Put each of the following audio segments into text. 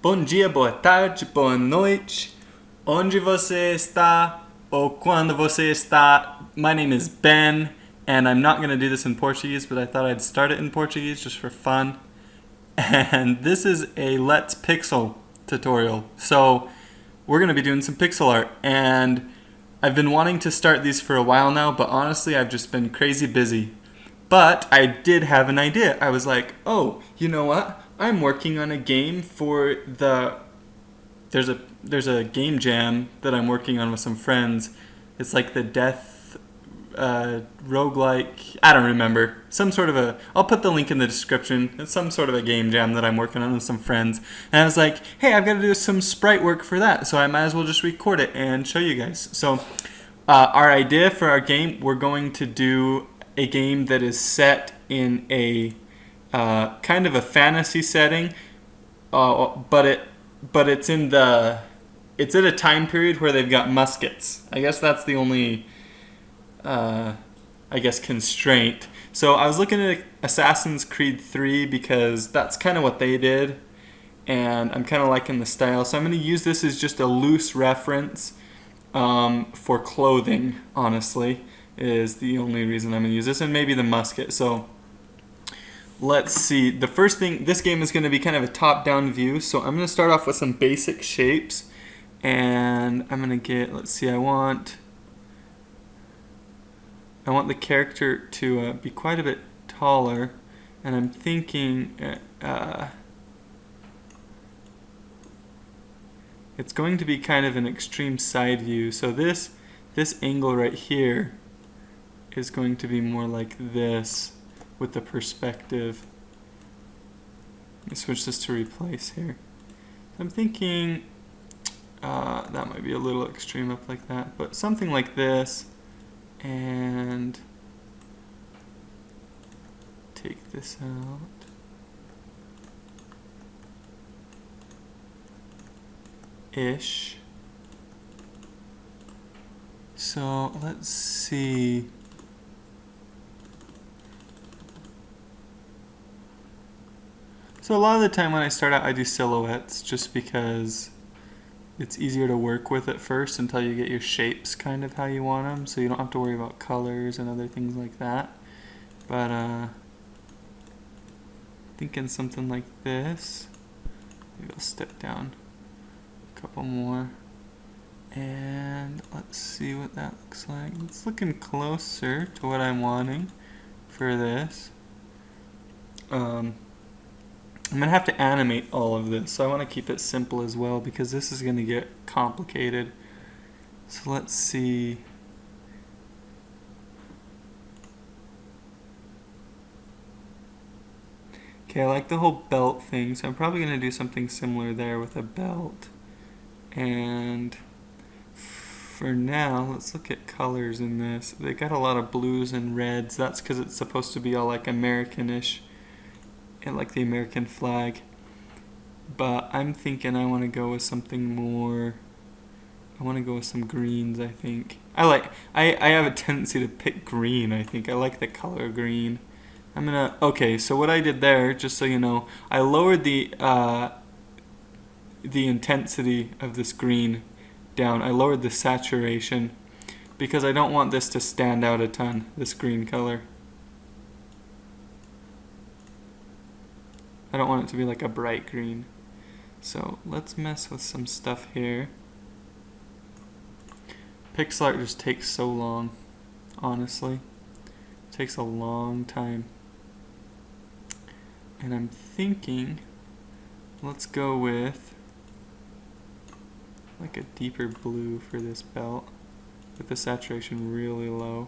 Bom dia, boa tarde, boa noite. Onde você está ou quando você está? My name is Ben, and I'm not going to do this in Portuguese, but I thought I'd start it in Portuguese just for fun. And this is a Let's Pixel tutorial. So we're going to be doing some pixel art, and I've been wanting to start these for a while now, but honestly I've just been crazy busy. But I did have an idea. I was like, oh, you know what? I'm working on a game for the there's a game jam that I'm working on with some friends. It's like the death roguelike. I don't remember. Some sort of a. I'll put the link in the description. It's some sort of a game jam that I'm working on with some friends. And I was like, hey, I've got to do some sprite work for that, so I might as well just record it and show you guys. So our idea for our game, we're going to do a game that is set in a kind of a fantasy setting, but it's at a time period where they've got muskets. I guess that's the only constraint. So I was looking at Assassin's Creed 3 because that's kind of what they did, and I'm kind of liking the style. So I'm going to use this as just a loose reference for clothing, honestly, is the only reason I'm going to use this, and maybe the musket. So let's see. The first thing, this game is going to be kind of a top-down view, so I'm going to start off with some basic shapes, and I'm going to get, let's see, I want the character to be quite a bit taller, and I'm thinking it's going to be kind of an extreme side view. So this angle right here is going to be more like this with the perspective. Let me switch this to replace here. So I'm thinking that might be a little extreme up like that, but something like this, and take this out. Ish. So let's see. So a lot of the time when I start out, I do silhouettes just because it's easier to work with at first until you get your shapes kind of how you want them, so you don't have to worry about colors and other things like that. But thinking something like this. Maybe I'll step down a couple more, and let's see what that looks like. It's looking closer to what I'm wanting for this. I'm going to have to animate all of this, so I want to keep it simple as well because this is going to get complicated. So let's see. Okay, I like the whole belt thing, so I'm probably going to do something similar there with a belt. And for now, let's look at colors in this. They got a lot of blues and reds. That's because it's supposed to be all like American-ish, and like the American flag. But I'm thinking I want to go with something more. I want to go with some greens, I think. I have a tendency to pick green, I think. I like the color green. Okay, so what I did there, just so you know, I lowered the intensity of this green down. I lowered the saturation because I don't want this to stand out a ton, this green color. I don't want it to be like a bright green. So let's mess with some stuff here. Pixel art just takes so long, honestly. It takes a long time. And I'm thinking, let's go with like a deeper blue for this belt with the saturation really low.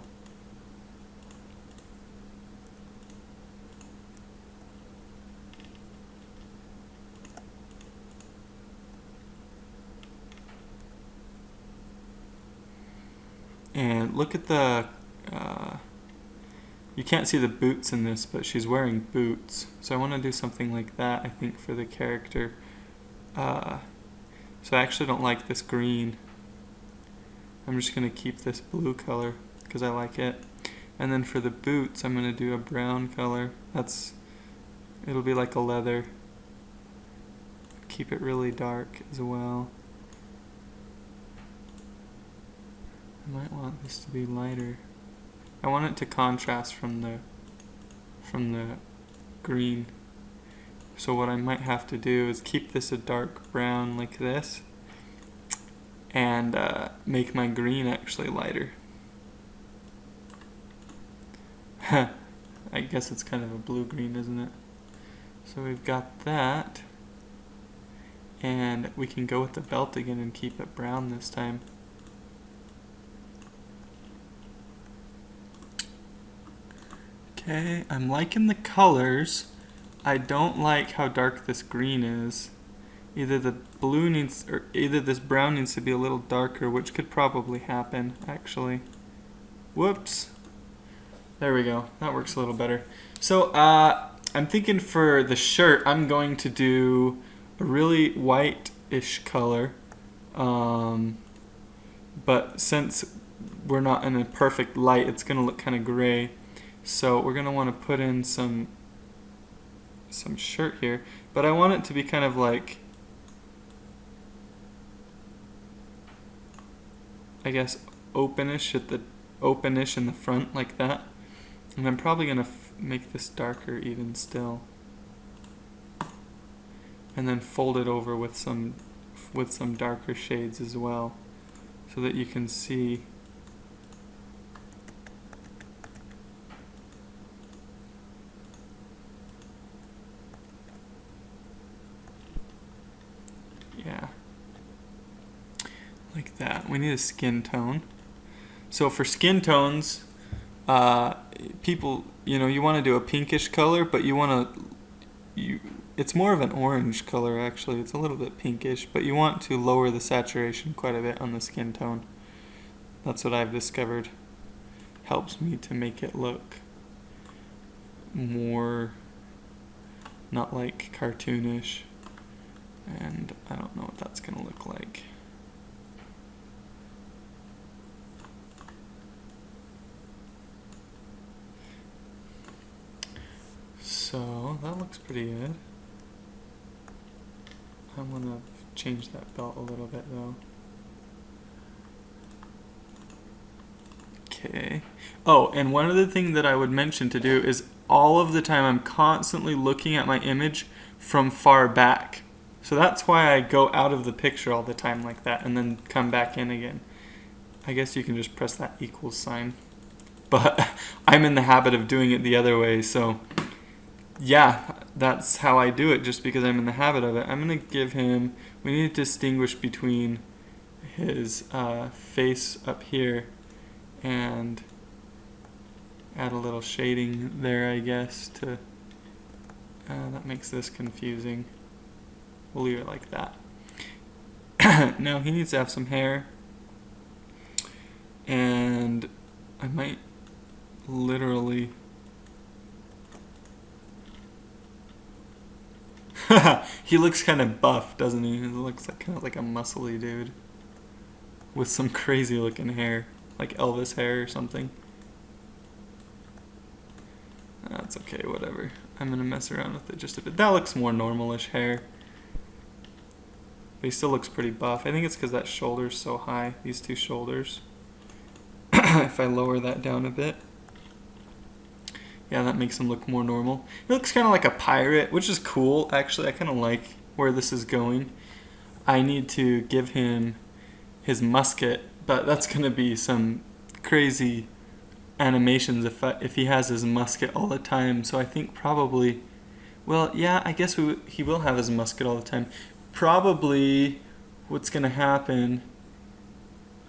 And look at the, you can't see the boots in this, but she's wearing boots. So I want to do something like that, I think, for the character. So I actually don't like this green. I'm just going to keep this blue color because I like it. And then for the boots, I'm going to do a brown color. It'll be like a leather. keep it really dark as well. I might want this to be lighter. I want it to contrast from the green. So what I might have to do is keep this a dark brown like this, and make my green actually lighter. I guess it's kind of a blue-green, isn't it? So we've got that, and we can go with the belt again and keep it brown this time. Okay, I'm liking the colors. I don't like how dark this green is. Either the blue needs, or either this brown needs to be a little darker, which could probably happen, actually. Whoops. There we go. That works a little better. So, I'm thinking for the shirt, I'm going to do a really white-ish color. But since we're not in a perfect light, it's going to look kind of gray. So we're going to want to put in some shirt here. But I want it to be kind of like, I guess, openish in the front like that. And I'm probably going to make this darker even still. And then fold it over with some darker shades as well, so that you can see. Yeah. Like that. We need a skin tone. So for skin tones, people, you want to do a pinkish color, but it's more of an orange color actually. It's a little bit pinkish, but you want to lower the saturation quite a bit on the skin tone. That's what I've discovered helps me to make it look more not like cartoonish. And I don't know what that's going to look like. So that looks pretty good. I'm going to change that belt a little bit though. Okay. Oh, and one other thing that I would mention to do is all of the time I'm constantly looking at my image from far back. So that's why I go out of the picture all the time like that and then come back in again. I guess you can just press that equals sign. But I'm in the habit of doing it the other way, so yeah, that's how I do it just because I'm in the habit of it. I'm going to give him, we need to distinguish between his face up here and add a little shading there, I guess, to, that makes this confusing. We'll leave it like that. Now he needs to have some hair, and I might literally he looks kind of buff, doesn't he? He looks like kind of like a muscly dude with some crazy looking hair, like Elvis hair or something. That's okay, whatever. I'm gonna mess around with it just a bit. That looks more normalish hair. But he still looks pretty buff. I think it's because that shoulder's so high, these two shoulders. If I lower that down a bit. Yeah, that makes him look more normal. He looks kind of like a pirate, which is cool, actually. I kind of like where this is going. I need to give him his musket, but that's going to be some crazy animations if he has his musket all the time. So I think probably, well, yeah, I guess he will have his musket all the time. Probably what's going to happen,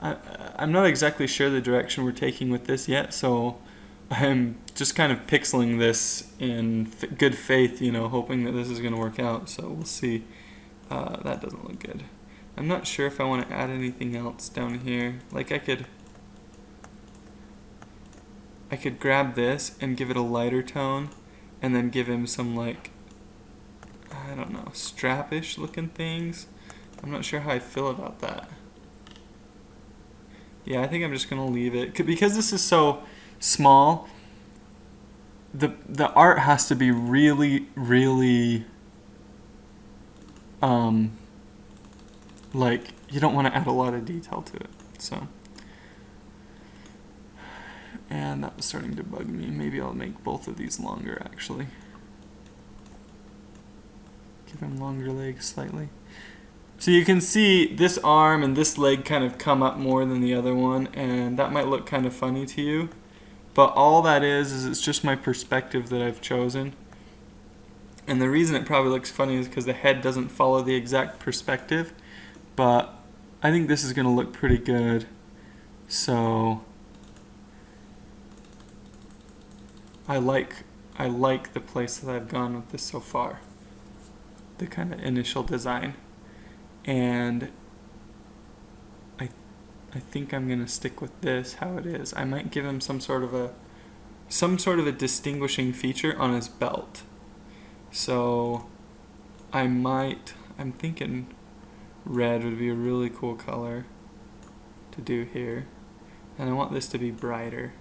I'm not exactly sure the direction we're taking with this yet, so I'm just kind of pixeling this in good faith, hoping that this is going to work out, so we'll see. That doesn't look good. I'm not sure if I want to add anything else down here. Like I could grab this and give it a lighter tone and then give him some like, I don't know, strap-ish looking things. I'm not sure how I feel about that. Yeah, I think I'm just gonna leave it because this is so small. The art has to be really, really like, you don't want to add a lot of detail to it. So, and that was starting to bug me. Maybe I'll make both of these longer, actually. Give him longer legs slightly. So you can see this arm and this leg kind of come up more than the other one, and that might look kind of funny to you. But all that is it's just my perspective that I've chosen. And the reason it probably looks funny is because the head doesn't follow the exact perspective. But I think this is going to look pretty good. So I like the place that I've gone with this so far. The kind of initial design. And I think I'm gonna stick with this how it is. I might give him some sort of a distinguishing feature on his belt. So I'm thinking red would be a really cool color to do here. And I want this to be brighter.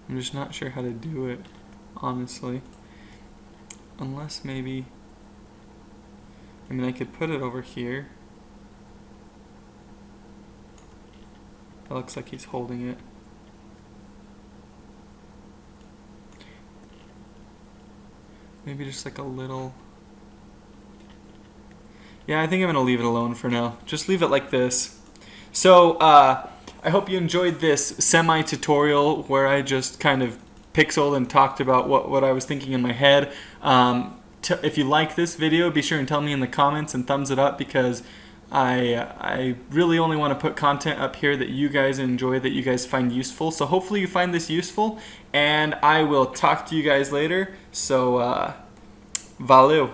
I'm just not sure how to do it, honestly. Unless maybe, I mean, I could put it over here. It looks like he's holding it. Maybe just like a little. Yeah, I think I'm going to leave it alone for now. Just leave it like this. So, I hope you enjoyed this semi-tutorial where I just kind of pixeled and talked about what I was thinking in my head. If you like this video, be sure and tell me in the comments and thumbs it up, because I really only want to put content up here that you guys enjoy, that you guys find useful. So hopefully you find this useful, and I will talk to you guys later. So, valeu!